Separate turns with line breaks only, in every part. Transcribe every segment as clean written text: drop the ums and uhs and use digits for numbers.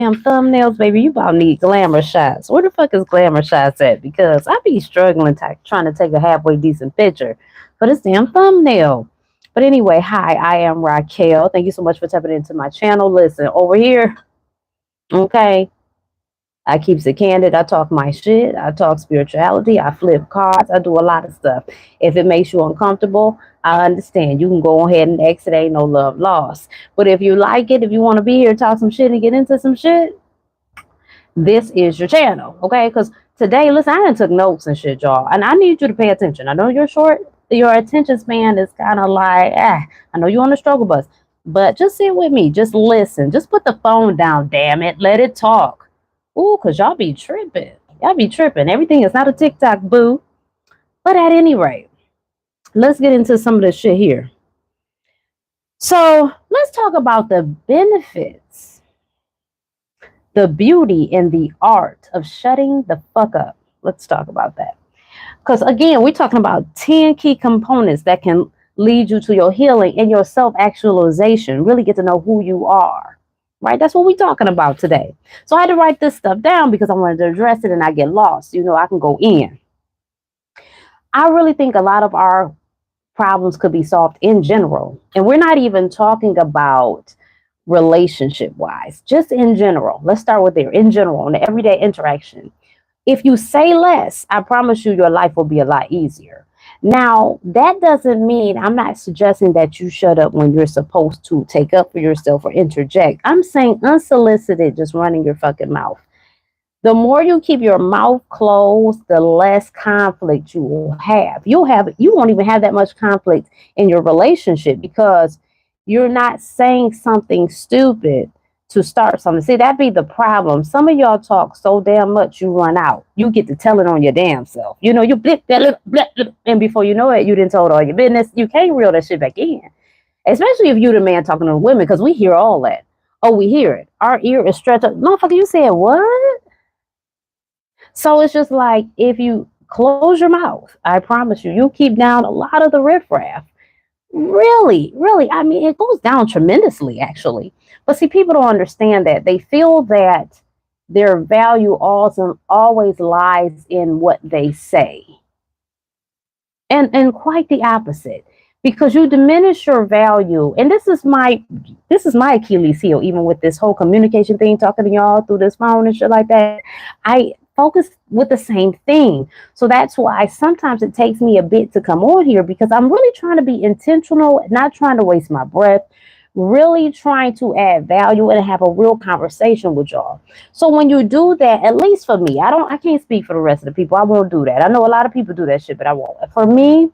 Damn thumbnails, baby, you about need glamour shots. Where the fuck is glamour shots at? Because I be struggling trying to take a halfway decent picture for this damn thumbnail. But anyway, hi, I am Raquel. Thank you so much for tapping into my channel. Listen, over here, okay, I keeps it candid. I talk my shit. I talk spirituality. I flip cards. I do a lot of stuff. If it makes you uncomfortable, I understand. You can go ahead and exit. Ain't no love lost. But if you like it, if you want to be here, talk some shit and get into some shit, this is your channel, okay? Because today, listen, I done took notes and shit, y'all, and I need you to pay attention. I know you're short, your attention span is kind of like, I know you're on the struggle bus, but just sit with me, just listen, just put the phone down, damn it, let it talk. Ooh, because y'all be tripping. Y'all be tripping. Everything is not a TikTok, boo. But at any rate, let's get into some of this shit here. So let's talk about the benefits, the beauty and the art of shutting the fuck up. Let's talk about that. Because again, we're talking about 10 key components that can lead you to your healing and your self-actualization. Really get to know who you are. Right? That's what we're talking about today. So I had to write this stuff down because I wanted to address it and I get lost. You know, I can go in. I really think a lot of our problems could be solved in general. And we're not even talking about relationship wise, just in general. Let's start with there. In general, in the everyday interaction. If you say less, I promise you your life will be a lot easier. Now, that doesn't mean, I'm not suggesting that you shut up when you're supposed to take up for yourself or interject. I'm saying unsolicited, just running your fucking mouth. The more you keep your mouth closed, the less conflict you will have. You won't even have that much conflict in your relationship because you're not saying something stupid to start something. See, that'd be the problem. Some of y'all talk so damn much you run out. You get to tell it on your damn self. You know, you blip, blip, blip, blip, and before you know it, you didn't told all your business. You can't reel that shit back in. Especially if you the man talking to the women, because we hear all that. Oh, we hear it. Our ear is stretched up. Motherfucker, you said what? So it's just like, if you close your mouth, I promise you, you keep down a lot of the riffraff. Really, really. I mean, it goes down tremendously, actually. But see, people don't understand that. They feel that their value also always lies in what they say. And quite the opposite. Because you diminish your value. And this is my Achilles heel, even with this whole communication thing, talking to y'all through this phone and shit like that. I focus with the same thing. So that's why sometimes it takes me a bit to come on here, because I'm really trying to be intentional, not trying to waste my breath, really trying to add value and have a real conversation with y'all. So when you do that, at least for me, I can't speak for the rest of the people. I won't do that. I know a lot of people do that shit, but I won't. For me,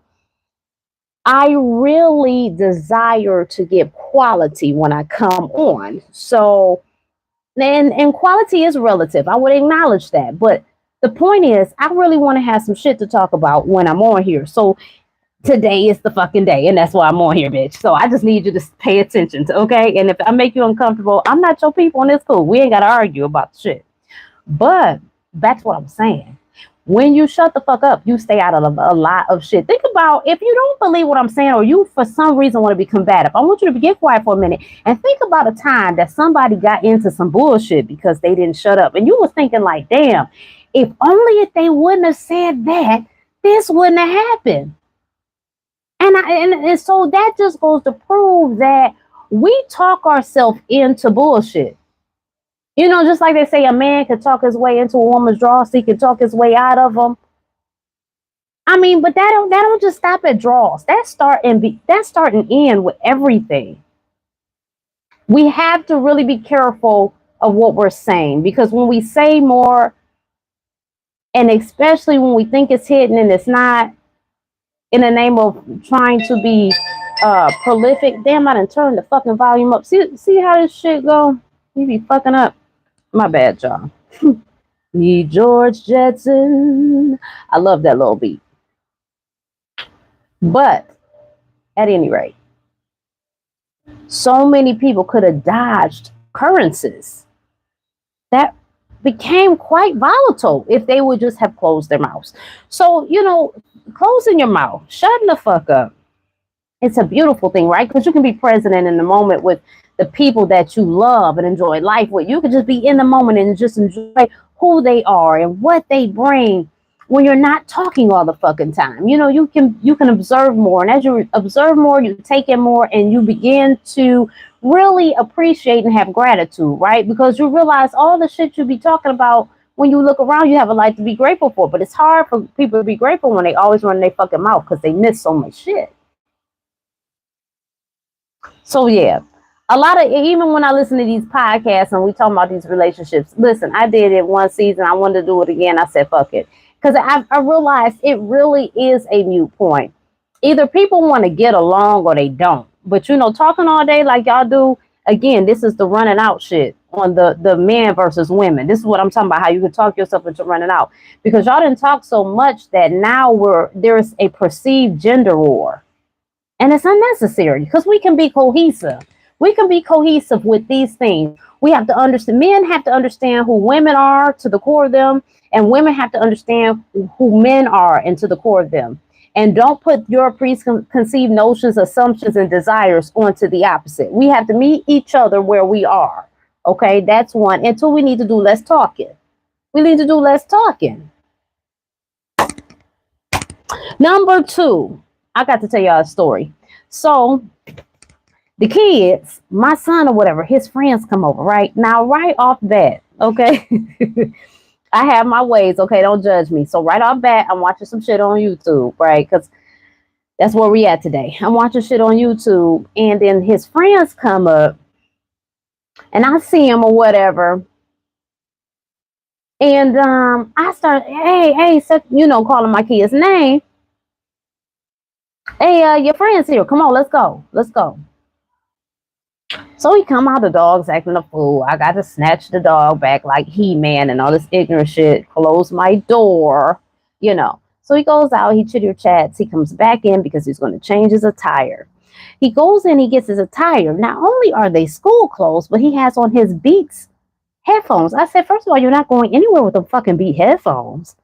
I really desire to get quality when I come on. So, and quality is relative. I would acknowledge that. But the point is, I really want to have some shit to talk about when I'm on here. So today is the fucking day. And that's why I'm on here, bitch. So I just need you to pay attention to, okay? And if I make you uncomfortable, I'm not your people and it's cool. We ain't got to argue about the shit. But that's what I'm saying. When you shut the fuck up, you stay out of a lot of shit. Think about, if you don't believe what I'm saying, or you for some reason want to be combative, I want you to get quiet for a minute and think about a time that somebody got into some bullshit because they didn't shut up. And you was thinking like, damn, if only if they wouldn't have said that, this wouldn't have happened. And so that just goes to prove that we talk ourselves into bullshit. You know, just like they say, a man can talk his way into a woman's drawers, so he can talk his way out of them. I mean, but that don't just stop at draws. That's starting in with everything. We have to really be careful of what we're saying, because when we say more, and especially when we think it's hidden and it's not, in the name of trying to be prolific. Damn, I done turned the fucking volume up. See how this shit go? You be fucking up. My bad, y'all. Need George Jetson. I love that little beat. But at any rate, so many people could have dodged occurrences that became quite volatile if they would just have closed their mouths. So, you know, closing your mouth, shutting the fuck up, it's a beautiful thing, right? Because you can be present and in the moment with the people that you love and enjoy life with. You can just be in the moment and just enjoy who they are and what they bring when you're not talking all the fucking time. You know, you can observe more, and as you observe more, you take in more, and you begin to really appreciate and have gratitude, right? Because you realize all the shit you be talking about when you look around, you have a life to be grateful for. But it's hard for people to be grateful when they always run their fucking mouth because they miss so much shit. So yeah, a lot of, even when I listen to these podcasts and we talk about these relationships, listen, I did it one season. I wanted to do it again. I said, fuck it. Because I realized it really is a mute point. Either people want to get along or they don't. But, you know, talking all day like y'all do, again, this is the running out shit on the men versus women. This is what I'm talking about, how you can talk yourself into running out. Because y'all didn't talk so much that now there's a perceived gender war. And it's unnecessary because we can be cohesive. We can be cohesive with these things. We have to understand, men have to understand who women are to the core of them, and women have to understand who men are and to the core of them. And don't put your preconceived notions, assumptions, and desires onto the opposite. We have to meet each other where we are. Okay, that's one. And two, we need to do less talking. We need to do less talking. Number two, I got to tell y'all a story. So the kids, my son or whatever, his friends come over, right? Now, right off bat, okay? I have my ways, okay? Don't judge me. So right off bat, I'm watching some shit on YouTube, right? Because that's where we at today. I'm watching shit on YouTube, and then his friends come up, and I see him or whatever. And I start, hey, so, you know, calling my kid's name. Hey, your friend's here. Come on, let's go. Let's go. So he come out, the dog's acting a fool. I got to snatch the dog back like He-Man and all this ignorant shit. Close my door, you know. So he goes out, he chitter chats. He comes back in because he's going to change his attire. He goes in, he gets his attire. Not only are they school clothes, but he has on his Beats headphones. I said, first of all, you're not going anywhere with the fucking Beat headphones.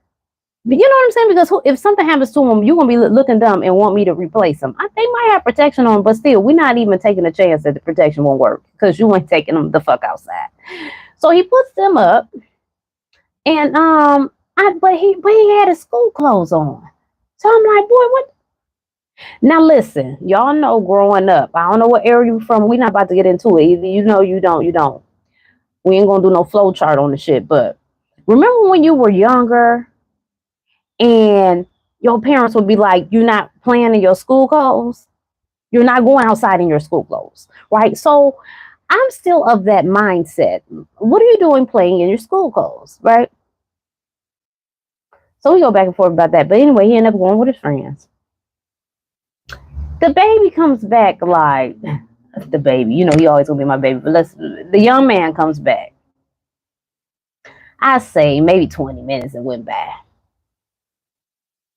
But you know what I'm saying? Because if something happens to them, you're going to be looking dumb and want me to replace them. They might have protection on, but still, we're not even taking a chance that the protection won't work because you ain't taking them the fuck outside. So he puts them up, and but he had his school clothes on. So I'm like, boy, what? Now listen, y'all know growing up, I don't know what area you're from. We're not about to get into it. Either you know, you don't. We ain't gonna do no flow chart on the shit. But remember when you were younger and your parents would be like, you're not playing in your school clothes? You're not going outside in your school clothes, right? So I'm still of that mindset. What are you doing playing in your school clothes, right? So we go back and forth about that. But anyway, he ended up going with his friends. The baby comes back like, the baby, you know, he always gonna be my baby, but the young man comes back. I say maybe 20 minutes and went by.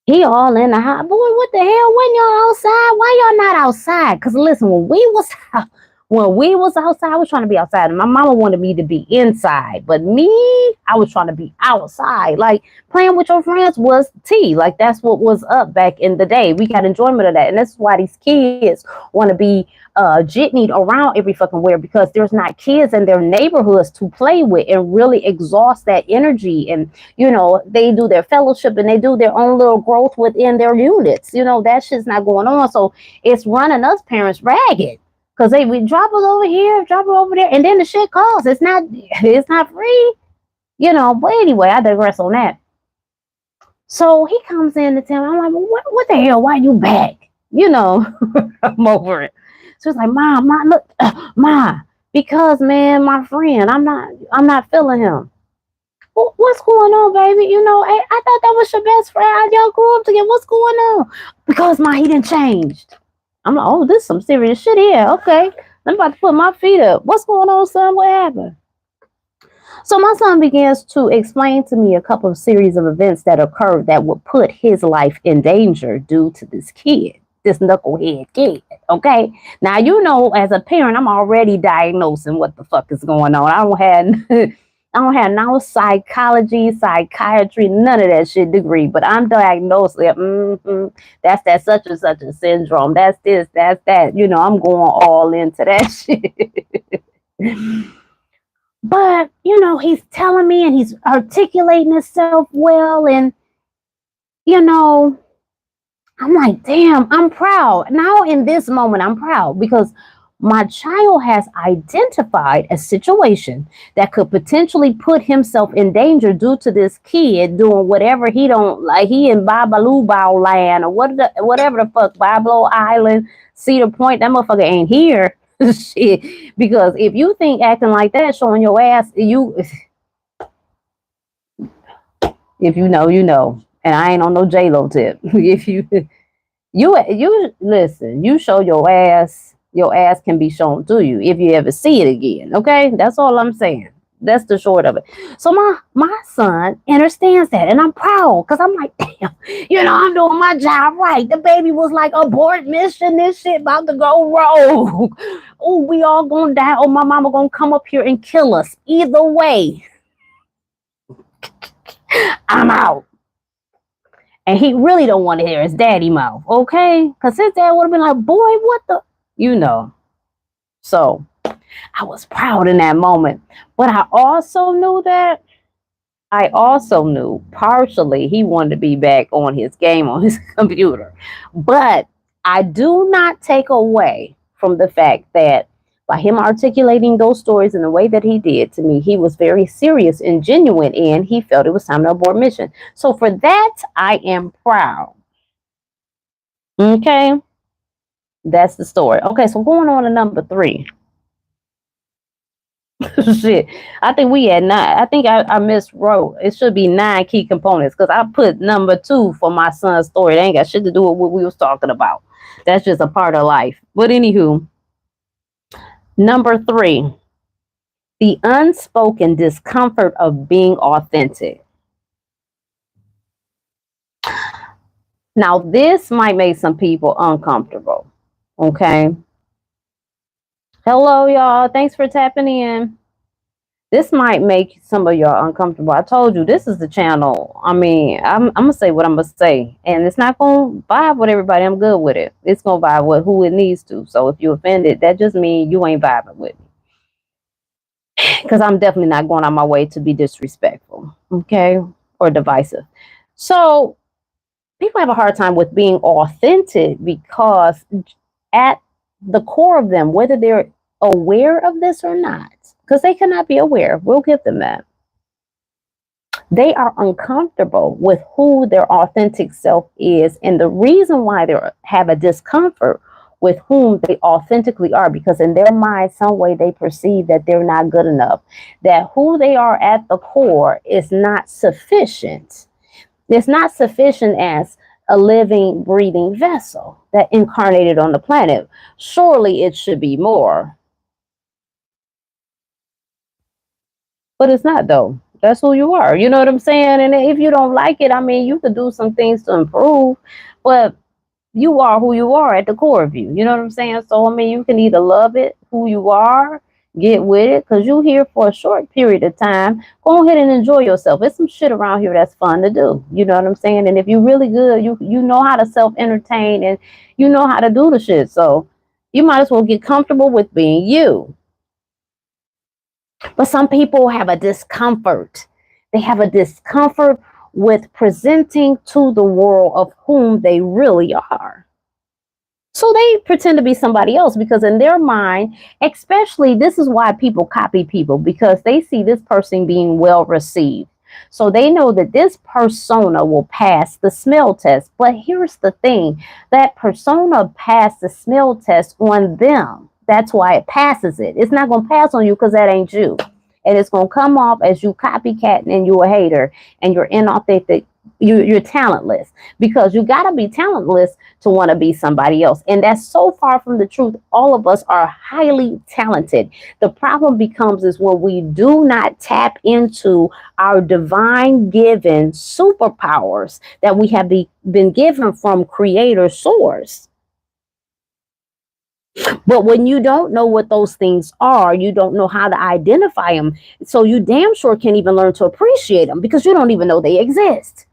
He all in the house. Boy, what the hell? When y'all outside? Why y'all not outside? Because listen, when we was outside, I was trying to be outside. And my mama wanted me to be inside. But me, I was trying to be outside. Like, playing with your friends was tea. Like, that's what was up back in the day. We got enjoyment of that. And that's why these kids want to be jitneyed around every fucking where, because there's not kids in their neighborhoods to play with and really exhaust that energy. And, you know, they do their fellowship and they do their own little growth within their units. You know, that shit's not going on. So it's running us parents ragged. Because we drop it over here, drop it over there, and then the shit costs. It's not free. You know, but anyway, I digress on that. So he comes in to tell me, I'm like, well, what the hell? Why you back? You know, I'm over it. So it's like, Ma, look, Ma, because man, my friend, I'm not feeling him. Well, what's going on, baby? You know, I thought that was your best friend. Y'all grew up together. What's going on? Because Ma, he done changed. I'm like, oh, this is some serious shit here. Okay, I'm about to put my feet up. What's going on, son? What happened? So my son begins to explain to me a couple of series of events that occurred that would put his life in danger due to this knucklehead kid. Okay, now you know, as a parent, I'm already diagnosing what the fuck is going on. I I don't have no psychology, psychiatry, none of that shit degree, but I'm diagnosed with, that's that such and such a syndrome. That's this, that's that. You know, I'm going all into that shit. But, you know, he's telling me and he's articulating himself well. And, you know, I'm like, damn, I'm proud. Now in this moment, I'm proud because my child has identified a situation that could potentially put himself in danger due to this kid doing whatever he don't like. He in Babaloo Bow land or whatever the fuck, Bablo Island, Cedar Point. That motherfucker ain't here. Shit. Because if you think acting like that, showing your ass, if you know, you know. And I ain't on no J-Lo tip. If you listen, you show your ass can be shown to you if you ever see it again. Okay, that's all I'm saying. That's the short of it. So my son understands that, and I'm proud because I'm like, damn, you know, I'm doing my job right. The baby was like, abort mission, this shit about to go rogue. Oh, we all gonna die. Oh, my mama gonna come up here and kill us. Either way, I'm out. And he really don't want to hear his daddy mouth, okay? Because his dad would have been like, boy, what the, you know. So I was proud in that moment. But I also knew partially he wanted to be back on his game on his computer. But I do not take away from the fact that by him articulating those stories in the way that he did to me, he was very serious and genuine, and he felt it was time to abort mission. So for that, I am proud. Okay, that's the story. Okay, so going on to number 3. Shit, I think we had 9. I think I miswrote. It should be 9 key components because I put number 2 for my son's story. They ain't got shit to do with what we was talking about. That's just a part of life. But anywho, number 3, the unspoken discomfort of being authentic. Now, this might make some people uncomfortable. Okay. Hello, y'all. Thanks for tapping in. This might make some of y'all uncomfortable. I told you this is the channel. I mean, I'm gonna say what I'm gonna say, and it's not gonna vibe with everybody. I'm good with it. It's gonna vibe with who it needs to. So if you offended, that just means you ain't vibing with me. Because I'm definitely not going on my way to be disrespectful, okay, or divisive. So people have a hard time with being authentic because at the core of them, whether they're aware of this or not, because they cannot be aware, we'll give them that. They are uncomfortable with who their authentic self is. And the reason why they have a discomfort with whom they authentically are, because in their mind, some way they perceive that they're not good enough, that who they are at the core is not sufficient. It's not sufficient as a living, breathing vessel that incarnated on the planet. Surely it should be more. But it's not, though. That's who you are. You know what I'm saying? And if you don't like it, I mean, you could do some things to improve, but you are who you are at the core of you. You know what I'm saying? So, I mean, you can either love it, who you are, get with it, because you're here for a short period of time. Go ahead and enjoy yourself. There's some shit around here that's fun to do. You know what I'm saying? And if you're really good, you know how to self-entertain and you know how to do the shit. So you might as well get comfortable with being you. But some people have a discomfort. They have a discomfort with presenting to the world of whom they really are. So they pretend to be somebody else because in their mind, especially this is why people copy people, because they see this person being well received. So they know that this persona will pass the smell test. But here's the thing, that persona passed the smell test on them. That's why it passes it. It's not going to pass on you because that ain't you. And it's going to come off as you copycat and you're a hater and you're inauthentic. You're talentless, because you got to be talentless to want to be somebody else. And that's so far from the truth. All of us are highly talented. The problem becomes is when we do not tap into our divine given superpowers that we have been given from creator source. But when you don't know what those things are, you don't know how to identify them. So you damn sure can't even learn to appreciate them because you don't even know they exist.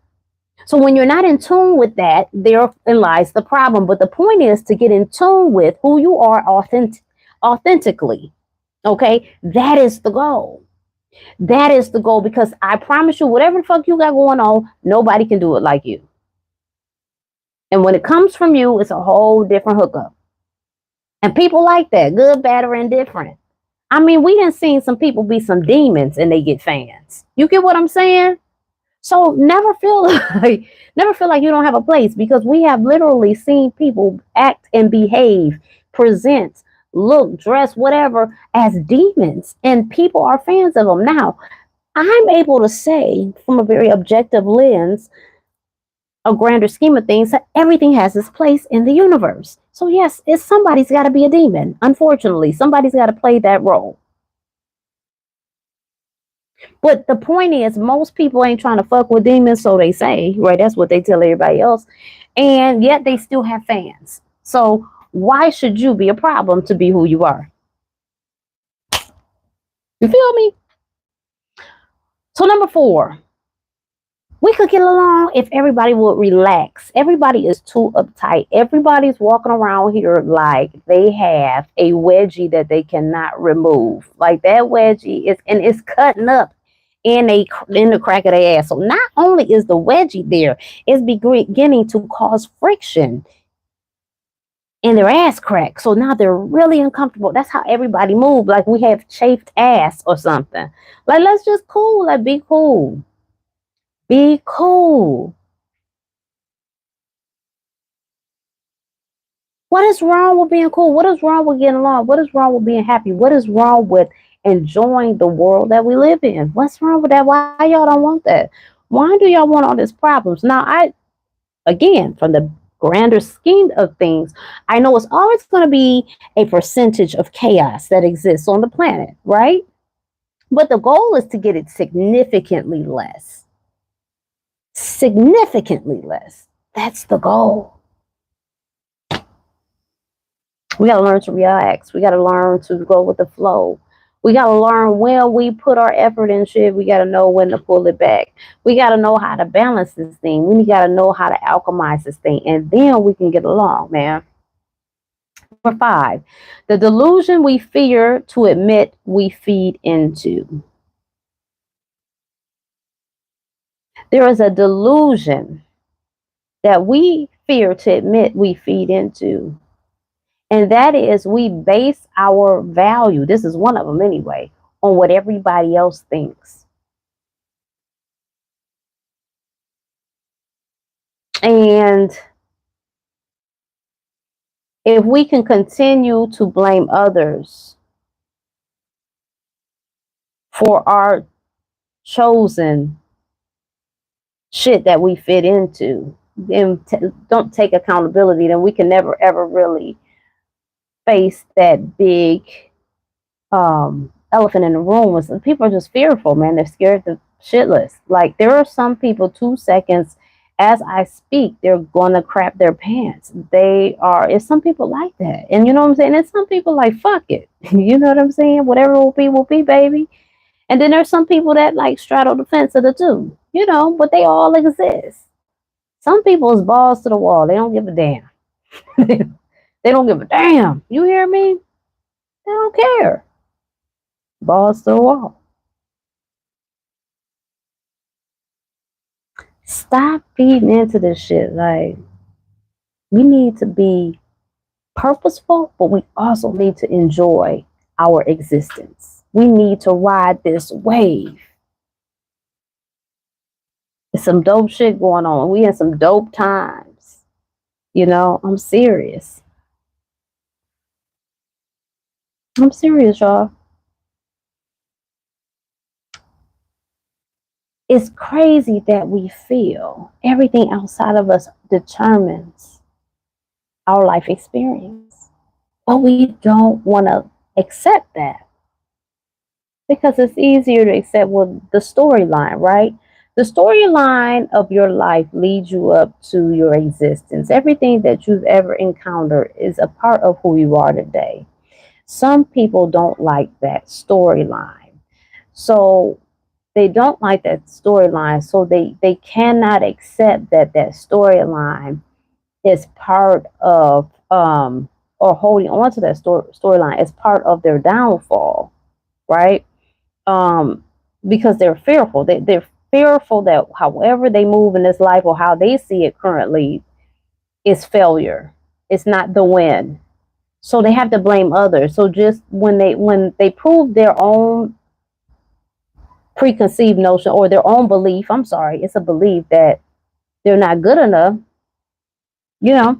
So when you're not in tune with that, therein lies the problem. But the point is to get in tune with who you are authentically. Okay, that is the goal. That is the goal because I promise you, whatever the fuck you got going on, nobody can do it like you. And when it comes from you, it's a whole different hookup. And people like that, good, bad, or indifferent. I mean, we done seen some people be some demons and they get fans. You get what I'm saying? So never feel like you don't have a place because we have literally seen people act and behave, present, look, dress, whatever as demons, and people are fans of them. Now, I'm able to say from a very objective lens, a grander scheme of things, that everything has its place in the universe. So yes, it's somebody's got to be a demon. Unfortunately, somebody's got to play that role. But the point is, most people ain't trying to fuck with demons, so they say, right? That's what they tell everybody else. And yet they still have fans. So why should you be a problem to be who you are? You feel me? So number 4, we could get along if everybody would relax. Everybody is too uptight. Everybody's walking around here like they have a wedgie that they cannot remove. Like that wedgie is, and it's cutting up in the crack of their ass. So not only is the wedgie there, it's beginning to cause friction in their ass crack. So now they're really uncomfortable. That's how everybody moves. Like we have chafed ass or something. Like let's just cool. Like be cool. Be cool. What is wrong with being cool? What is wrong with getting along? What is wrong with being happy? What is wrong with enjoying the world that we live in? What's wrong with that? Why y'all don't want that? Why do y'all want all these problems? Now, again, from the grander scheme of things, I know it's always going to be a percentage of chaos that exists on the planet, right? But the goal is to get it significantly less. Significantly less. That's the goal. We got to learn to relax. We got to learn to go with the flow. We got to learn when we put our effort in shit. We got to know when to pull it back. We got to know how to balance this thing. We got to know how to alchemize this thing. And then we can get along, man. Number 5, the delusion we fear to admit we feed into. There is a delusion that we fear to admit we feed into. And that is we base our value, this is one of them anyway, on what everybody else thinks. And if we can continue to blame others for our chosen shit that we fit into, and don't take accountability, then we can never ever really face that big elephant in the room. Was people are just fearful, man. They're scared to shitless. Like there are some people 2 seconds as I speak, they're gonna crap their pants. They are. It's some people like that, and you know what I'm saying. And some people like fuck it. You know what I'm saying. Whatever will be, baby. And then there's some people that like straddle the fence of the two. You know, but they all exist. Some people is balls to the wall. They don't give a damn. They don't give a damn. You hear me? They don't care. Balls to the wall. Stop feeding into this shit. Like, we need to be purposeful, but we also need to enjoy our existence. We need to ride this wave. There's some dope shit going on. We in some dope times. You know, I'm serious. I'm serious, y'all. It's crazy that we feel everything outside of us determines our life experience. But we don't want to accept that because it's easier to accept the storyline, right? The storyline of your life leads you up to your existence. Everything that you've ever encountered is a part of who you are today. Some people don't like that storyline. So they don't like that storyline. So they cannot accept that that storyline is part of or holding on to that storyline is part of their downfall, right? um because they're fearful. They're fearful that however they move in this life or how they see it currently is failure. It's not the win. So they have to blame others. So just when they prove their own preconceived notion or their own belief, I'm sorry, it's a belief that they're not good enough, you know,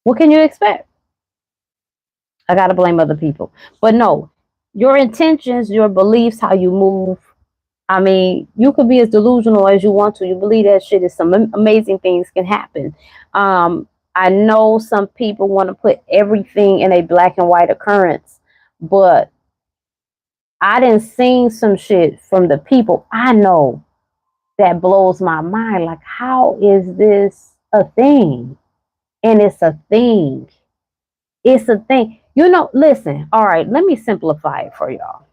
what can you expect? I got to blame other people. But no, your intentions, your beliefs, how you move. I mean, you could be as delusional as you want to. You believe that shit is some amazing things can happen. I know some people want to put everything in a black and white occurrence, but I didn't see some shit from the people I know that blows my mind. Like, how is this a thing? And it's a thing. It's a thing. You know, listen, all right, let me simplify it for y'all.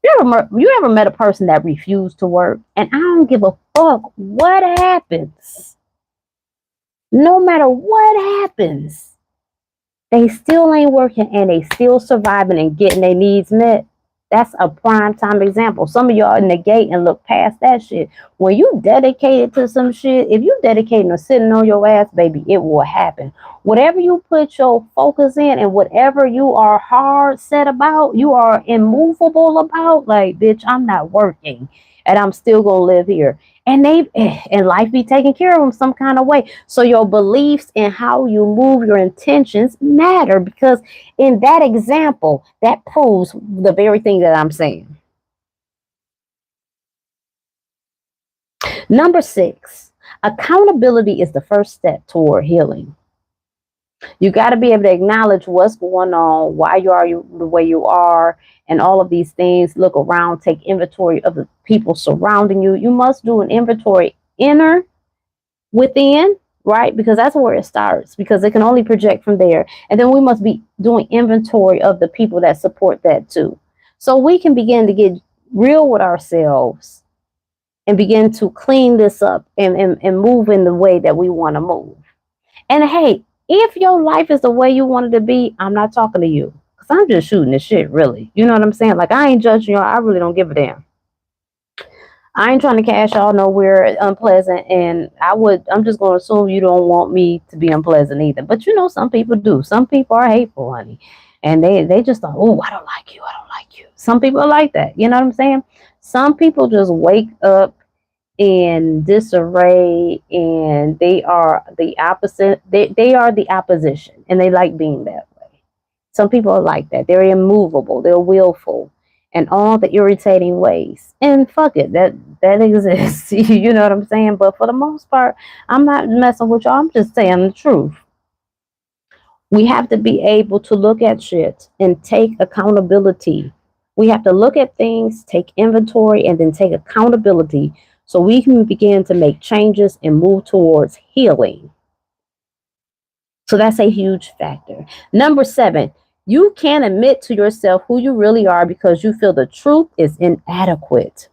You ever met a person that refused to work? And I don't give a fuck what happens. No matter what happens, they still ain't working and they still surviving and getting their needs met. That's a prime time example. Some of y'all negate and look past that shit. When you dedicated to some shit, if you dedicated to sitting on your ass, baby, it will happen. Whatever you put your focus in and whatever you are hard set about, you are immovable about, like, bitch, I'm not working and I'm still gonna live here. And life be taking care of them some kind of way. So your beliefs and how you move, your intentions matter, because in that example, that proves the very thing that I'm saying. Number 6, accountability is the first step toward healing. You got to be able to acknowledge what's going on, why you are the way you are, and all of these things. Look around, take inventory of the people surrounding you. You must do an inventory inner within, right? Because that's where it starts, because it can only project from there. And then we must be doing inventory of the people that support that too. So we can begin to get real with ourselves and begin to clean this up and move in the way that we want to move. And hey, if your life is the way you want it to be, I'm not talking to you. Because I'm just shooting this shit, really. You know what I'm saying? Like, I ain't judging y'all. I really don't give a damn. I ain't trying to cash y'all nowhere unpleasant, and I'm just gonna assume you don't want me to be unpleasant either. But you know, some people do. Some people are hateful, honey. And they just don't, oh, I don't like you, I don't like you. Some people are like that. You know what I'm saying? Some people just wake up in disarray and they are the opposite. They are the opposition and they like being that way. Some people are like that. They're immovable, they're willful, and all the irritating ways. And fuck it, that exists. You know what I'm saying? But for the most part, I'm not messing with y'all. I'm just saying the truth. We have to be able to look at shit and take accountability. We have to look at things, take inventory, and then take accountability so we can begin to make changes and move towards healing. So that's a huge factor. Number 7, you can't admit to yourself who you really are because you feel the truth is inadequate.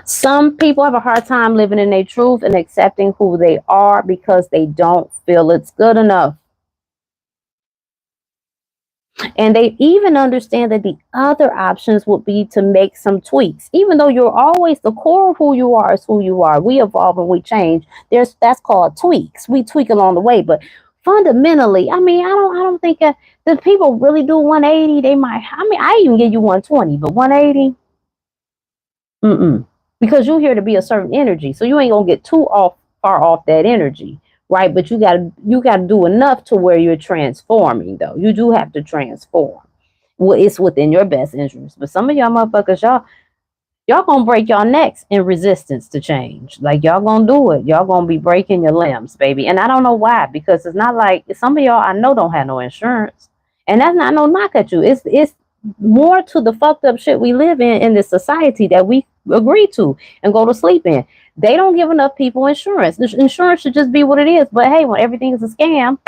Some people have a hard time living in their truth and accepting who they are because they don't feel it's good enough. And they even understand that the other options would be to make some tweaks. Even though you're always the core of who you are is who you are. We evolve and we change. That's called tweaks. We tweak along the way. But fundamentally, I mean, I don't think the people really do 180. They might, I mean, I even give you 120, but 180, because you're here to be a certain energy. So you ain't gonna get too far off that energy. Right, but you gotta do enough to where you're transforming, though. You do have to transform. Well, it's within your best interest. But some of y'all motherfuckers, y'all gonna break your necks in resistance to change. Like, y'all gonna do it. Y'all gonna be breaking your limbs, baby. And I don't know why, because it's not like some of y'all I know don't have no insurance, and that's not no knock at you. It's more to the fucked up shit we live in this society that we agree to and go to sleep in. They don't give enough people insurance. The insurance should just be what it is. But hey, when everything is a scam,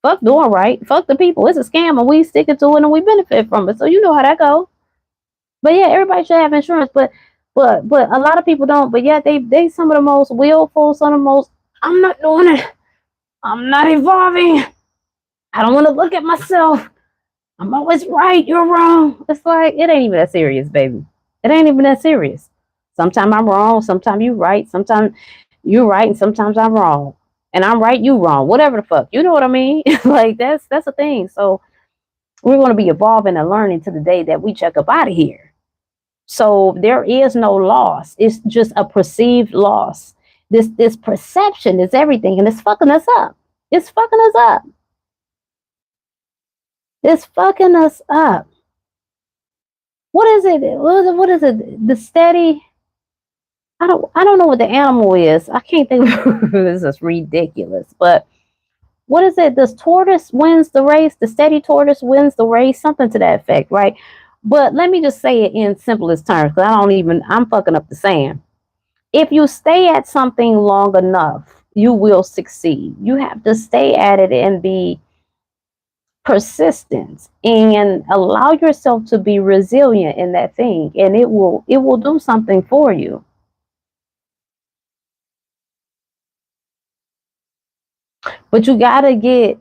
fuck doing right. Fuck the people. It's a scam and we stick it to it and we benefit from it. So you know how that goes. But yeah, everybody should have insurance. But a lot of people don't. But yeah, they some of the most willful, some of the most, I'm not doing it. I'm not evolving. I don't want to look at myself. I'm always right. You're wrong. It's like, it ain't even that serious, baby. It ain't even that serious. Sometimes I'm wrong. Sometimes you're right. Sometimes you're right. And sometimes I'm wrong. And I'm right, you wrong. Whatever the fuck. You know what I mean? Like, that's a thing. So we're going to be evolving and learning to the day that we check up out of here. So there is no loss. It's just a perceived loss. This perception is everything. And it's fucking us up. It's fucking us up. It's fucking us up. What is it? What is it? The steady. I don't know what the animal is. I can't think of this is ridiculous. But what is it? The tortoise wins the race. The steady tortoise wins the race. Something to that effect, right? But let me just say it in simplest terms, because I'm fucking up the saying. If you stay at something long enough, you will succeed. You have to stay at it and be persistent and allow yourself to be resilient in that thing, and it will do something for you. But you got to get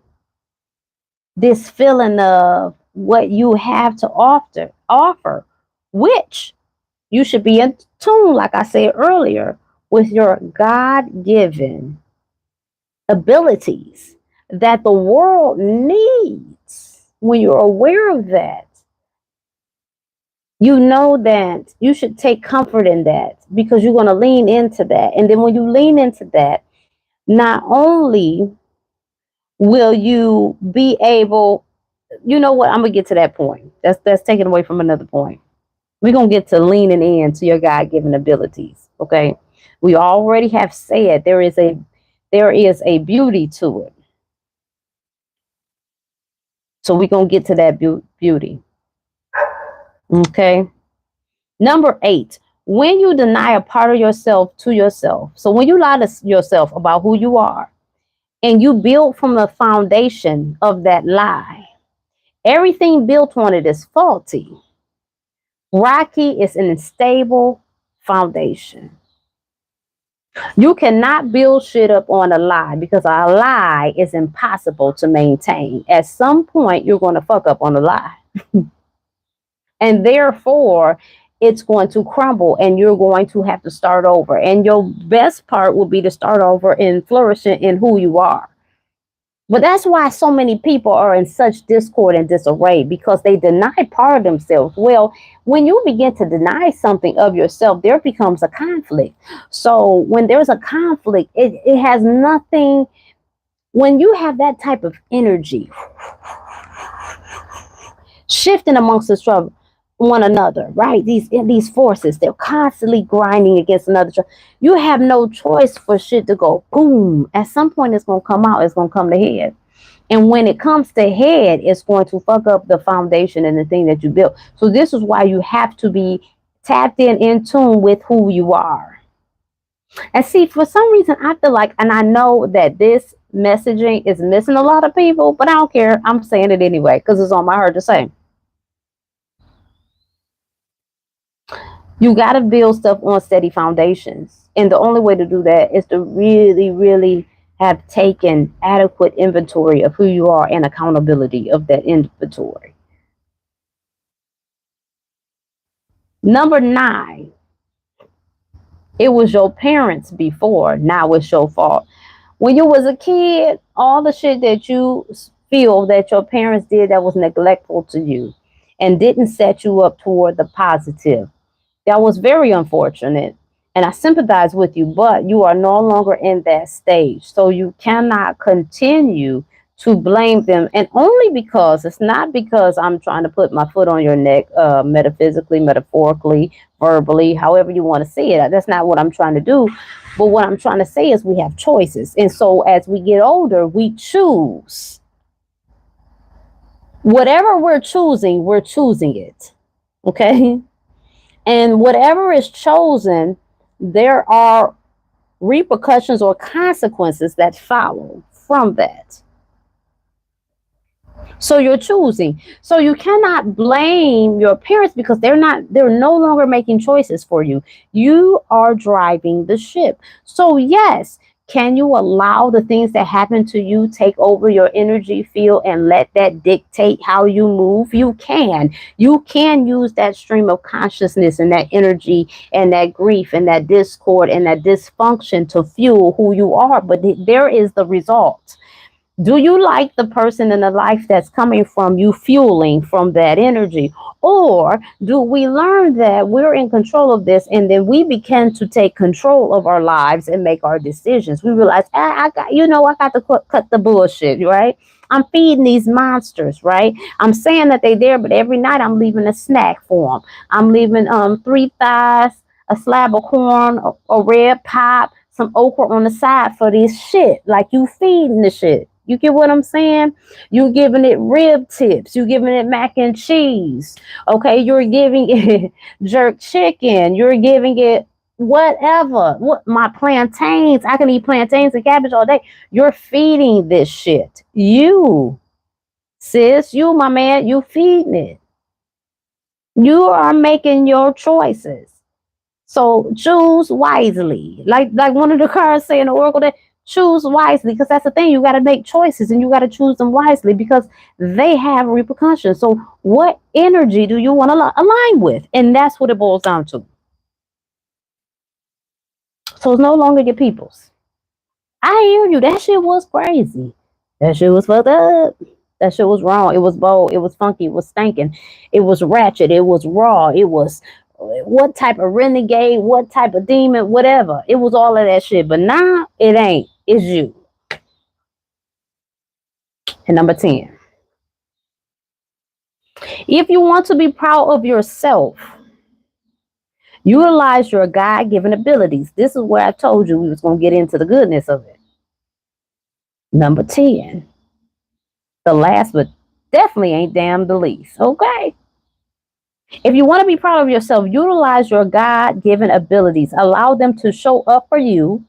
this feeling of what you have to offer, which you should be in tune, like I said earlier, with your God-given abilities that the world needs. When you're aware of that, you know that you should take comfort in that, because you're going to lean into that. And then when you lean into that, not only will you be able, you know what, I'm going to get to that point. That's taken away from another point. We're going to get to leaning into your God-given abilities, okay? We already have said there is a beauty to it. So we're going to get to that beauty. Okay? Number 8, when you deny a part of yourself to yourself. So when you lie to yourself about who you are and you build from the foundation of that lie, everything built on it is faulty. Rocky is an unstable foundation. You cannot build shit up on a lie, because a lie is impossible to maintain. At some point, you're going to fuck up on a lie. And therefore, it's going to crumble and you're going to have to start over. And your best part will be to start over and flourishing in who you are. But that's why so many people are in such discord and disarray, because they deny part of themselves. Well, when you begin to deny something of yourself, there becomes a conflict. So when there's a conflict, it has nothing. When you have that type of energy shifting amongst the struggle, one another, right? These forces, they're constantly grinding against another. You have no choice for shit to go boom. At some point, it's going to come out. It's going to come to head. And when it comes to head, it's going to fuck up the foundation and the thing that you built. So this is why you have to be tapped in tune with who you are. And see, for some reason, I feel like, and I know that this messaging is missing a lot of people, but I don't care. I'm saying it anyway, because it's on my heart to say. You got to build stuff on steady foundations. And the only way to do that is to really, really have taken adequate inventory of who you are and accountability of that inventory. Number 9, it was your parents before, now it's your fault. When you was a kid, all the shit that you feel that your parents did that was neglectful to you and didn't set you up toward the positive, that was very unfortunate, and I sympathize with you, but you are no longer in that stage. So you cannot continue to blame them, and only because, it's not because I'm trying to put my foot on your neck, metaphysically, metaphorically, verbally, however you want to see it. That's not what I'm trying to do. But what I'm trying to say is we have choices. And so as we get older, we choose Whatever we're choosing it. Okay? And whatever is chosen, there are repercussions or consequences that follow from that. So you're choosing. So you cannot blame your parents because they're no longer making choices for you. You are driving the ship. So yes, can you allow the things that happen to you take over your energy field and let that dictate how you move? You can. You can use that stream of consciousness and that energy and that grief and that discord and that dysfunction to fuel who you are. But there is the result. Do you like the person in the life that's coming from you, fueling from that energy? Or do we learn that we're in control of this and then we begin to take control of our lives and make our decisions? We realize, I got to cut the bullshit, right? I'm feeding these monsters, right? I'm saying that they're there, but every night I'm leaving a snack for them. I'm leaving 3 thighs, a slab of corn, a red pop, some okra on the side for this shit. Like you feeding the shit. You get what I'm saying? You're giving it rib tips. You're giving it mac and cheese. Okay, you're giving it jerk chicken. You're giving it whatever. What my plantains? I can eat plantains and cabbage all day. You're feeding this shit. You, sis, you, my man, you feeding it. You are making your choices. So choose wisely. Like one of the cards say in the Oracle that choose wisely, because that's the thing. You got to make choices and you got to choose them wisely because they have repercussions. So what energy do you want to align with? And that's what it boils down to. So it's no longer your people's. I hear you. That shit was crazy. That shit was fucked up. That shit was wrong. It was bold. It was funky. It was stinking. It was ratchet. It was raw. It was what type of renegade, what type of demon, whatever. It was all of that shit. But now it ain't. It's you. And number 10. If you want to be proud of yourself, utilize your God-given abilities. This is where I told you we was going to get into the goodness of it. Number 10. The last, but definitely ain't damn the least. Okay. If you want to be proud of yourself, utilize your God-given abilities. Allow them to show up for you.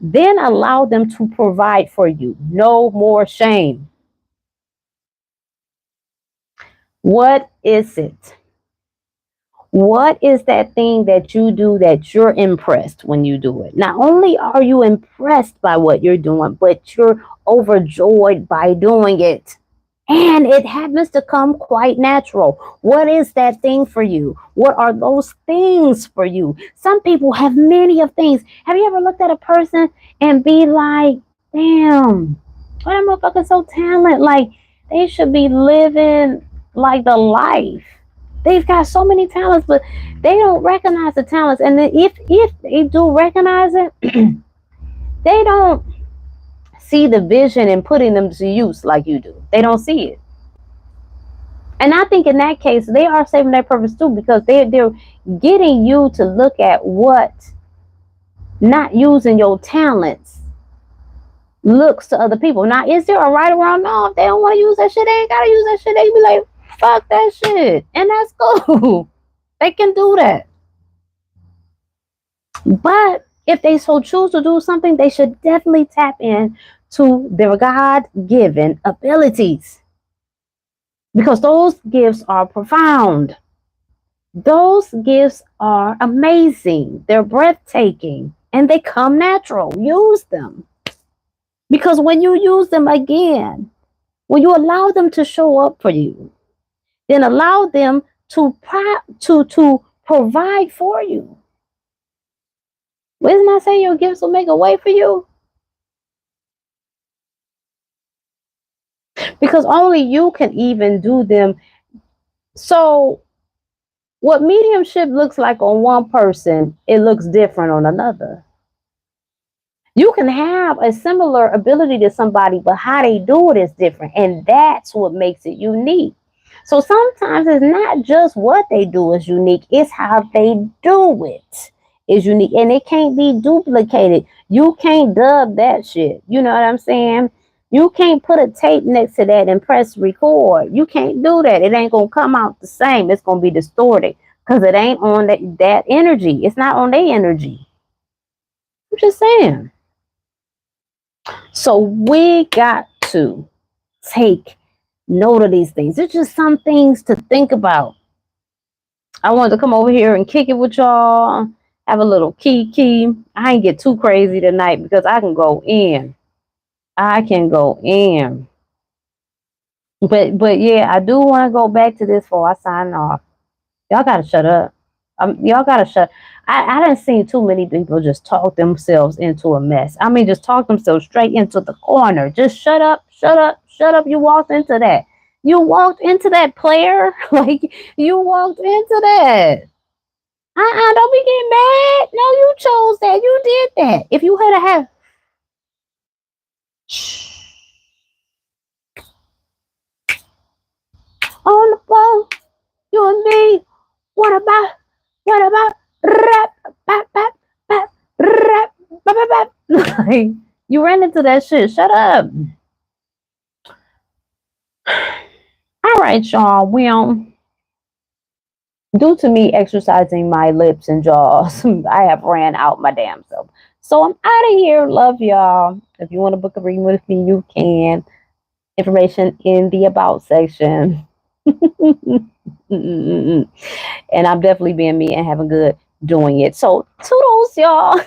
Then allow them to provide for you. No more shame. What is it? What is that thing that you do that you're impressed when you do it? Not only are you impressed by what you're doing, but you're overjoyed by doing it. And it happens to come quite natural. What is that thing for you? What are those things for you? Some people have many of things. Have you ever looked at a person and be like, damn, what that motherfucker so talented? Like, they should be living like the life. They've got so many talents, but they don't recognize the talents. And then if they do recognize it, they don't see the vision and putting them to use like you do. They don't see it. And I think in that case, they are saving their purpose too, because they're getting you to look at what not using your talents looks to other people. Now, is there a right or wrong? No, if they don't want to use that shit, they ain't got to use that shit. They can be like, fuck that shit. And that's cool. They can do that. But if they so choose to do something, they should definitely tap in to their God-given abilities, because those gifts are profound. Those gifts are amazing. They're breathtaking and they come natural. Use them. Because when you use them again, when you allow them to show up for you, then allow them to provide for you. Isn't I saying your gifts will make a way for you? Because only you can even do them. So what mediumship looks like on one person, it looks different on another. You can have a similar ability to somebody, but how they do it is different. And that's what makes it unique. So sometimes it's not just what they do is unique, it's how they do it is unique. And it can't be duplicated. You can't dub that shit. You know what I'm saying? You can't put a tape next to that and press record. You can't do that. It ain't gonna come out the same. It's gonna be distorted because it ain't on that energy. It's not on their energy. I'm just saying. So we got to take note of these things. It's just some things to think about. I wanted to come over here and kick it with y'all, have a little kiki. I ain't get too crazy tonight because I can go in. I can go in. But yeah, I do want to go back to this before I sign off. Y'all gotta shut up. Y'all gotta shut. I didn't see too many people just talk themselves into a mess. I mean, just talk themselves straight into the corner. Just shut up, shut up, shut up. You walked into that. You walked into that, player. Like you walked into that. Don't be getting mad. No, you chose that. You did that. If you had on the phone, you and me. What about rap, bap, bap, bap, rap, bap, bap, bap. Like, you ran into that shit. Shut up. All right, y'all. Well, due to me exercising my lips and jaws, I have ran out my damn self. So I'm out of here. Love y'all. If you want to book a reading with me, you can. Information in the about section. And I'm definitely being me and having good doing it. So toodles, y'all.